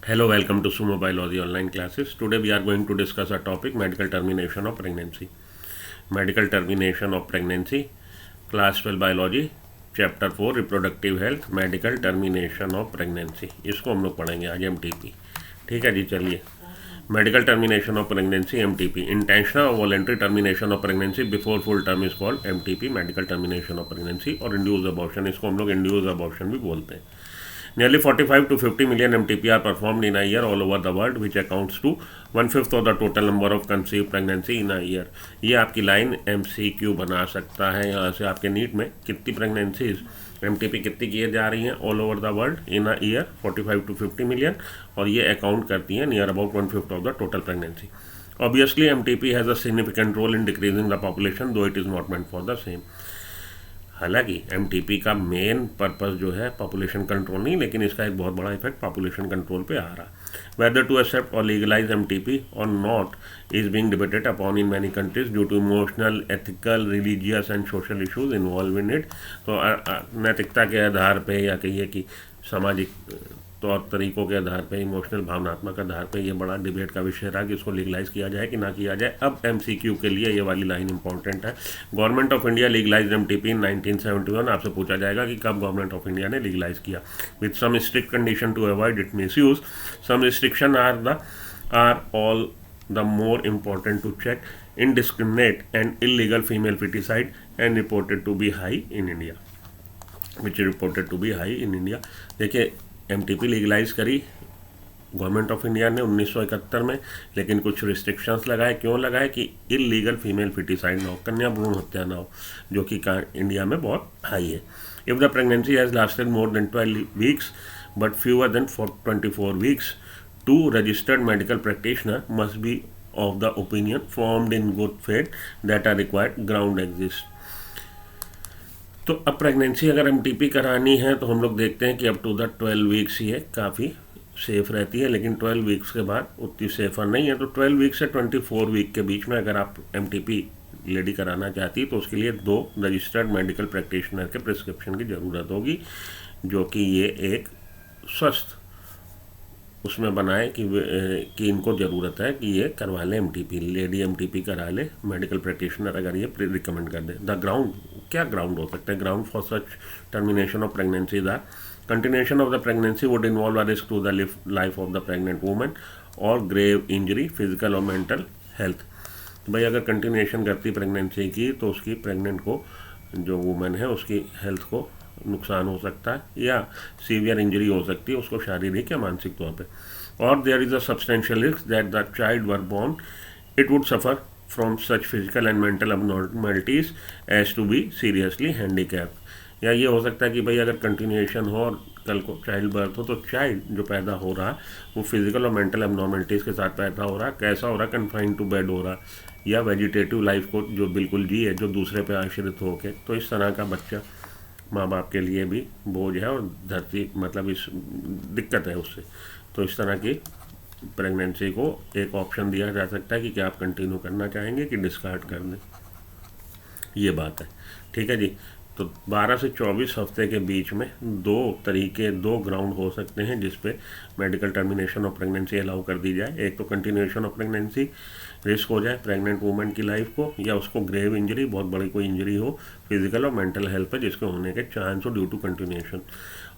Hello, welcome to Sumo Biology online classes. Today we are going to discuss a topic medical termination of pregnancy. Medical termination of pregnancy, class 12 biology, chapter 4 reproductive health, medical termination of pregnancy. इसको हम लोग पढ़ेंगे आज MTP. ठीक है जी, चलिए. Medical termination of pregnancy MTP, intentional और voluntary termination of pregnancy before full term is called MTP, medical termination of pregnancy. और इंड्यूस अबॉर्शन, इसको हम लोग इंड्यूस अबॉर्शन भी बोलते हैं. Nearly 45 to 50 million MTP are performed in a year all over the world, which accounts to 1/5 of the total number of conceived pregnancy in a year. ये आपकी line MCQ बना सकता है. यहाँ से आपके नीट में कितनी प्रेगनेंसीज MTP कितनी किए जा रही हैं all over the world in a year, 45 to 50 million, और ये अकाउंट करती हैं near about 1/5 of the total pregnancy. Obviously, MTP has a significant role in decreasing the population, though it is not meant for the same. हालांकि MTP का main purpose जो है population control नहीं, लेकिन इसका एक बहुत बड़ा इफेक्ट पॉपुलेशन कंट्रोल पे आ रहा. Whether to accept or legalise MTP or not is being debated upon in many countries due to emotional, ethical, religious and social issues involve in it. तो नैतिकता के आधार पे या कहिए कि सामाजिक तौर तरीकों के आधार पे, इमोशनल भावनात्मक आधार पे ये बड़ा डिबेट का विषय रहा कि इसको लीगलाइज किया जाए कि ना किया जाए. अब MCQ के लिए ये वाली लाइन इंपॉर्टेंट है. Government of India legalise MTP इन 1971. आपसे पूछा जाएगा कि कब गवर्नमेंट ऑफ इंडिया ने लीगलाइज किया. With some strict condition to avoid it misuse. Some restriction are all the more important to check. Indiscriminate and illegal female foeticide and reported to be high in India, which reported to be high in India. देखिए, MTP legalise करी government of India ने 1971 में, लेकिन कुछ restrictions लगाए. क्यों लगाए? कि इलीगल फीमेल फिटिसाइड ना हो, कन्या भ्रूण हत्या ना हो, जो कि इंडिया में बहुत हाई है. If the pregnancy has lasted more than 12 weeks but fewer than 24 weeks, two registered medical practitioner must be of the opinion formed in good faith that are required ground exist. तो अब pregnancy अगर MTP करानी है तो हम लोग देखते हैं कि अप टू द 12 वीक्स ही है, काफ़ी सेफ़ रहती है. लेकिन 12 वीक्स के बाद उतनी सेफ़र नहीं है. तो 12 वीक से 24 वीक के बीच में अगर आप MTP लेडी कराना चाहती तो उसके लिए 2 रजिस्टर्ड मेडिकल प्रैक्टिशनर के प्रिस्क्रिप्शन की ज़रूरत होगी, जो कि ये एक स्वस्थ उसमें बनाए कि इनको ज़रूरत है कि ये करवा लें MTP, लेडी MTP करा ले. मेडिकल प्रैक्टिशनर अगर ये रिकमेंड कर दे. द ग्राउंड, क्या ग्राउंड हो सकते हैं? Ground for such termination of pregnancy the continuation of the pregnancy would involve a risk to the life of the pregnant women or grave injury physical or mental health. भाई अगर continuation करती pregnancy की तो उसकी pregnant को, जो women है, उसकी हेल्थ को नुकसान हो सकता है या सीवियर इंजरी हो सकती है उसको, शारीरिक या मानसिक तौर पे. Or there is a substantial risk that the child were born it would suffer from such physical and mental abnormalities as to be seriously handicap. या ये हो सकता है कि भाई अगर कंटिन्यूएशन हो और कल को चाइल्ड बर्थ हो तो चाइल्ड जो पैदा हो रहा है वो फिजिकल और मेंटल abnormalities के साथ पैदा हो रहा है. कैसा हो रहा है? कन्फाइन टू बेड हो रहा है, या वेजिटेटिव लाइफ को जो बिल्कुल जी है, जो दूसरे पे आश्रित होके. तो इस तरह का बच्चा माँ बाप के लिए भी बोझ है और धरती, मतलब इस दिक्कत है उससे. तो इस तरह की प्रेगनेंसी को एक ऑप्शन दिया जा सकता है कि क्या आप कंटिन्यू करना चाहेंगे कि डिस्कार्ड कर दें. ये बात है. ठीक है जी. तो 12 से 24 हफ्ते के बीच में 2 ग्राउंड हो सकते हैं जिस पे medical termination of pregnancy allow कर दी जाए. एक तो कंटिन्यूएशन ऑफ प्रेगनेंसी, रिस्क हो जाए प्रेग्नेंट वूमेन की लाइफ को, या उसको ग्रेव इंजरी, बहुत बड़ी कोई इंजरी हो फिजिकल और मेंटल हेल्थ पे जिसके होने के चांस हो ड्यू टू कंटिन्यूएशन.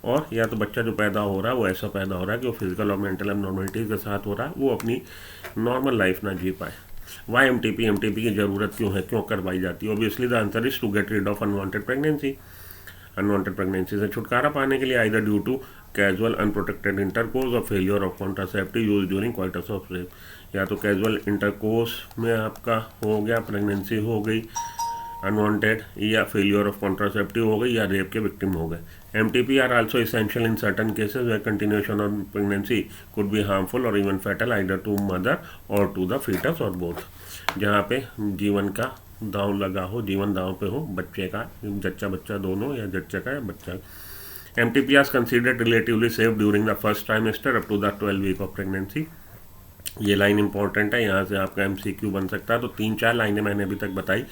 और या तो बच्चा जो पैदा हो रहा है वो ऐसा पैदा हो रहा है कि वो फिजिकल और मेंटल एबनॉर्मलिटीज़ के साथ हो रहा है, वो अपनी नॉर्मल लाइफ ना जी पाए. वाई MTP की ज़रूरत क्यों है, क्यों करवाई जाती है? Obviously the answer is to get rid of unwanted pregnancy. Unwanted pregnancy से छुटकारा पाने के लिए, either due to casual unprotected intercourse और failure of contraceptive use during quarters of rape. या तो कैजुअल इंटरकोर्स में आपका हो गया, प्रेगनेंसी हो गई अनवांटेड, या फेलियर ऑफ कॉन्ट्रासेप्टिव हो गई, या रेप के विक्टिम हो गए. MTP are also essential in certain cases where continuation of pregnancy could be harmful और even fatal either to mother और टू द फीटस और बोथ. जहाँ पे जीवन का दांव लगा हो, जीवन दांव पे हो, बच्चे का, जच्चा बच्चा दोनों, या जच्चा का या बच्चा. MTP is considered relatively safe during the first trimester up to the 12 week of pregnancy. ये लाइन इंपॉर्टेंट है, यहाँ से आपका MCQ बन सकता है. तो 3-4 लाइनें मैंने अभी तक बताई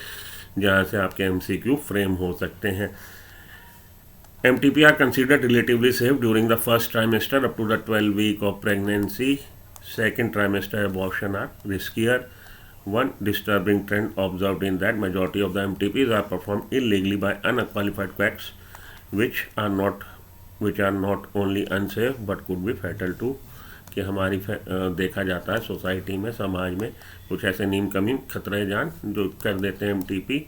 जहाँ से आपके MCQ फ्रेम हो सकते हैं. MTP are considered relatively safe during the first trimester up to the 12 week of pregnancy. Second trimester abortion are riskier. One disturbing trend observed in that majority of the MTPs are performed illegally by unqualified quacks, which are not only unsafe but could be fatal too. कि हमारी देखा जाता है society में, समाज में कुछ ऐसे नीम कमीम खतरे जान जो कर देते हैं MTP,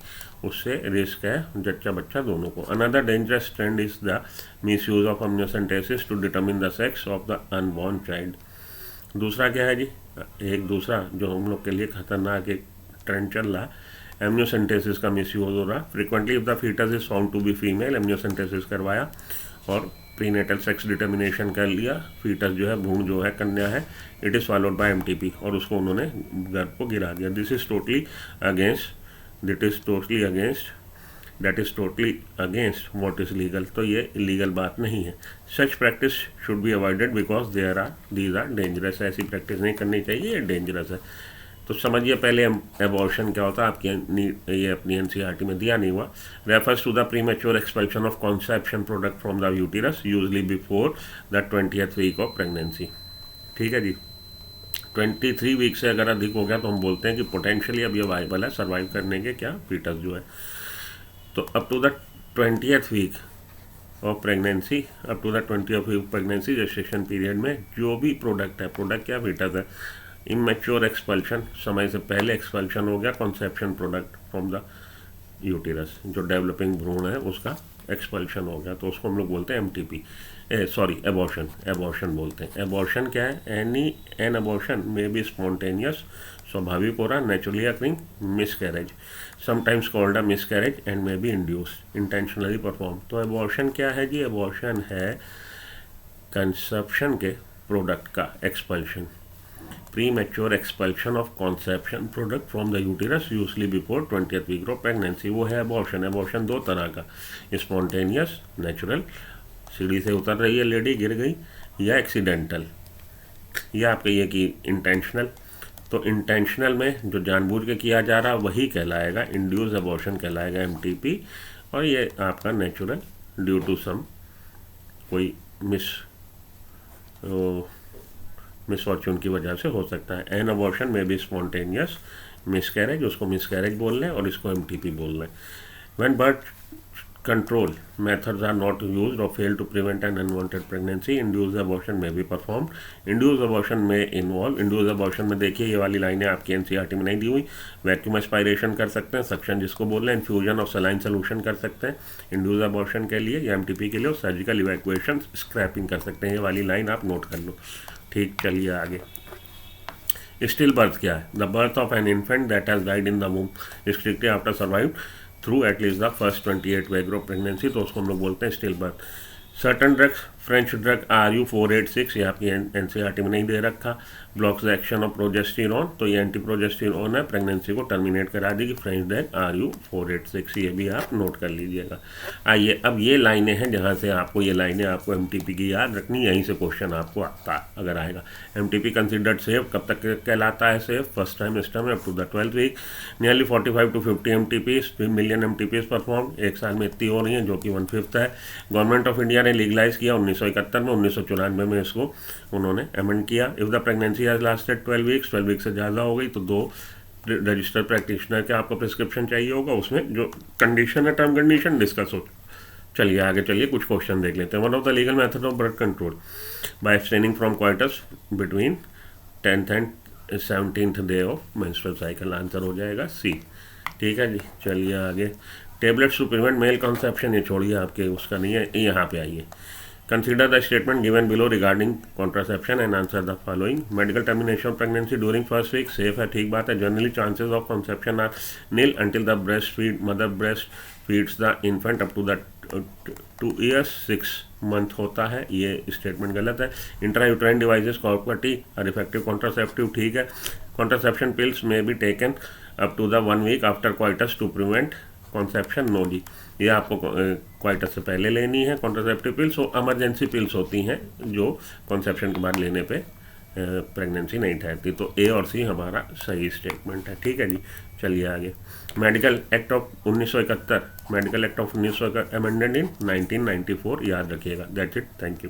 उससे रिस्क है जच्चा बच्चा दोनों को. Another dangerous trend is the misuse of amniocentesis to determine the sex of the unborn child. दूसरा क्या है जी, एक दूसरा जो हम लोग के लिए खतरनाक एक ट्रेंड चल रहा है, amniocentesis का मिस यूज हो रहा. Frequently if the foetus is found to be female, amniocentesis करवाया और प्रीनेटल सेक्स डिटर्मिनेशन कर लिया, फीटस जो है भ्रूण जो है कन्या है, it is followed by MTP और उसको उन्होंने गर्भ को गिरा दिया. This is totally against that is totally against what is legal. तो ये इलीगल बात नहीं है. Such practice should be avoided because these are dangerous. ऐसी प्रैक्टिस नहीं करनी चाहिए, ये डेंजरस है. तो समझिए पहले एबॉर्शन क्या होता है, आपकी ये अपनी NCERT में दिया नहीं हुआ. Refers to the premature expulsion of conception product from the uterus usually before the 20th week of pregnancy. ठीक है जी. 23 वीक से अगर अधिक हो गया तो हम बोलते हैं कि पोटेंशियली अब ये वाइबल है सर्वाइव करने के क्या फीटस जो है. तो up to the 20th week of pregnancy, up to the 20th week pregnancy gestation period में जो भी प्रोडक्ट है, प्रोडक्ट क्या फीटस है, इमेच्योर एक्सपल्शन, समय से पहले एक्सपल्शन हो गया कॉन्सेप्शन प्रोडक्ट फ्रॉम द यूटिरस, जो डेवलपिंग भ्रूण है उसका एक्सपल्शन हो गया, तो उसको हम लोग बोलते हैं MTP. एबॉर्शन बोलते हैं. एबॉर्शन क्या है, एन अबॉर्शन में बी स्पॉन्टेनियस, स्वाभाविक हो रहा, naturally occurring miscarriage, sometimes called a miscarriage and may be induce, intentionally perform. तो एबॉर्शन क्या है जी, एबॉर्शन है कंसेप्शन के प्रोडक्ट का expulsion, premature expulsion of conception product from the uterus usually before 20th week of pregnancy. वो है abortion. abortion दो तरह का, spontaneous natural, सीढ़ी से उतर रही है लेडी गिर गई, या एक्सीडेंटल, या आपका ये कि इंटेंशनल. तो इंटेंशनल में जो जानबूझ के किया जा रहा वही कहलाएगा इंड्यूस एबॉर्शन कहलाएगा MTP, और ये आपका नेचुरल ड्यू टू सम कोई मिसफॉर्चून की वजह से हो सकता है. एन अबॉर्शन में भी स्पॉन्टेनियस मिसकैरेज, उसको मिसकैरेज बोल रहे हैं और इसको MTP बोल रहे हैं. When birth control methods are not used और fail to prevent an unwanted pregnancy, induce abortion में भी परफॉर्म. इंड्यूस अबॉर्शन में इन्वॉल्व, इंड्यूस अबॉर्शन में देखिए ये वाली लाइनें आपकी NCERT में नहीं दी हुई. वैक्यूम एस्पायरेशन कर सकते हैं, सक्शन जिसको बोल रहे हैं, इन्फ्यूजन ऑफ सलाइन सोल्यूशन कर सकते हैं इंड्यूस अबॉर्शन के लिए या MTP के लिए, और सर्जिकल इवैक्यूएशन स्क्रैपिंग कर सकते हैं. ये वाली लाइन आप नोट कर लो. ठीक, चलिए आगे. स्टिल बर्थ क्या है, the birth of an infant that has died in the womb strictly after survive through at least the first 28 week of pregnancy, तो उसको हम लोग बोलते हैं still birth. Certain drugs, French drug RU486, ये आपकी NCERT में नहीं दे रखा, blocks the action of progesterone, तो ये एंटी प्रोजेस्टेरॉन है, प्रेगनेंसी को टर्मिनेट करा देगी. फ्रेंच ड्रग RU486, ये भी आप नोट कर लीजिएगा. आइए अब ये लाइनें हैं जहाँ से आपको ये लाइनें आपको MTP की याद रखनी, यहीं से क्वेश्चन आपको आता अगर आएगा. MTP कंसिडर्ड सेफ कब तक कहलाता है सेफ, फर्स्ट ट्राइमेस्टर में up to the 12th week. Nearly 45 to 50 MTPs, million MTPs perform, एक साल में इतनी हो रही हैं जो कि 1/5 है. गवर्नमेंट ऑफ इंडिया ने लीगलाइज किया 1971 में, 1994 में इसको उन्होंने अमेंड किया. If the pregnancy has lasted 12 weeks, 12 week से ज़्यादा हो गई तो 2 रजिस्टर्ड प्रैक्टिशनर के आपको प्रिस्क्रिप्शन चाहिए होगा, उसमें जो कंडीशन है टर्म कंडीशन डिस्कस हो. चलिए आगे चलिए कुछ क्वेश्चन देख लेते हैं. One of the legal method of birth control by abstaining from coitus between 10th and 17th day of menstrual cycle. Answer हो जाएगा C. ठीक है जी, चलिए आगे. Tablets to prevent male conception, ये छोड़िए आपके उसका नहीं है, यहाँ पे आइए. Consider the statement given below regarding contraception and answer the following. Medical termination of pregnancy during first week safe है, ठीक बात है. Generally chances of conception are nil until the breast feed mother breast feeds the infant up to the 2 years 6 month होता है, ये statement गलत है. Intrauterine devices copper T are effective contraceptive, ठीक है. Contraception pills may be taken up to the 1 week after coitus to prevent conception, no जी, ये आपको क्वाइटस से पहले लेनी है कॉन्ट्रासेप्टिव पिल्स. और इमरजेंसी पिल्स होती हैं जो कॉन्सेप्शन के बाद लेने पे प्रेगनेंसी नहीं ठहरती. तो A और C हमारा सही स्टेटमेंट है. ठीक है जी, चलिए आगे। Medical act of 1971, medical act of 1971 amended in 1994, याद रखिएगा। That's it, thank you.